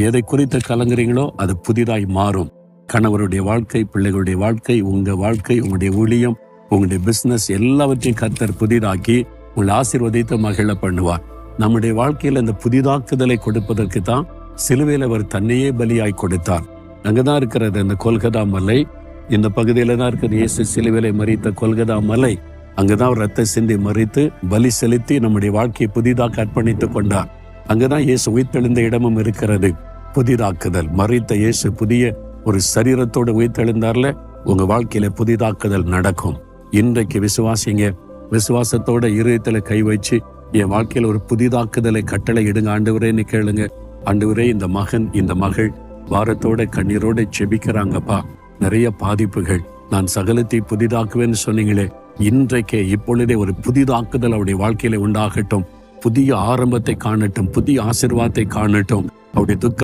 எதை குறித்து கலங்குறீங்களோ அது புதிதாய் மாறும். கணவருடைய வாழ்க்கை, பிள்ளைகளுடைய வாழ்க்கை, உங்க வாழ்க்கை, உங்களுடைய ஊழியம், உங்களுடைய பிசினஸ் எல்லாவற்றையும் கர்த்தர் புதிதாக்கி உங்களை ஆசீர்வதித்து மகிழ பண்ணுவார். நம்முடைய வாழ்க்கையில இந்த புதிதாக்குதலை கொடுப்பதற்கு தான் சிலுவையில் அவர் தன்னையே பலியாய் கொடுத்தார். அங்கதான் இருக்கிறது இந்த கொல்கதா மலை. இந்த பகுதியில தான் இருக்கிறது இயேசு சிலுவையிலே மரித்த கொல்கதா மலை. அங்கதான் அவர் ரத்த சிந்தி மறித்து பலி செலுத்தி நம்முடைய வாழ்க்கையை புதிதாக அர்ப்பணித்துக் கொண்டார். அங்கதான் இயேசு உயிர்த்தெழுந்த இடமும் இருக்கிறது. புதிதாக்குதல், மறித்த இயேசு புதிய ஒரு சரீரத்தோடு உயிர்த்தெழுந்தார்ல, உங்க வாழ்க்கையில புதிதாக்குதல் நடக்கும். இன்றைக்கு விசுவாசிங்க. விசுவாசத்தோட இருதயத்துல கை வச்சு என் வாழ்க்கையில ஒரு புதிதாக்குதலை கட்டளை இடுங்க ஆண்டவரேன்னு கேளுங்க. ஆண்டவரே, இந்த மகன், இந்த மகள் வாரத்தோட கண்ணீரோட செபிக்கிறாங்கப்பா, நிறைய பாதிப்புகள், நான் சகலத்தை புதிதாக்குவேன்னு சொன்னீங்களே, இன்றைக்கே இப்பொழுதே ஒரு புதிதாக்குதல் அவருடைய வாழ்க்கையில உண்டாகட்டும். புதிய ஆரம்பத்தை காணட்டும், புதிய ஆசீர்வாதத்தை காணட்டும். அவருடைய துக்க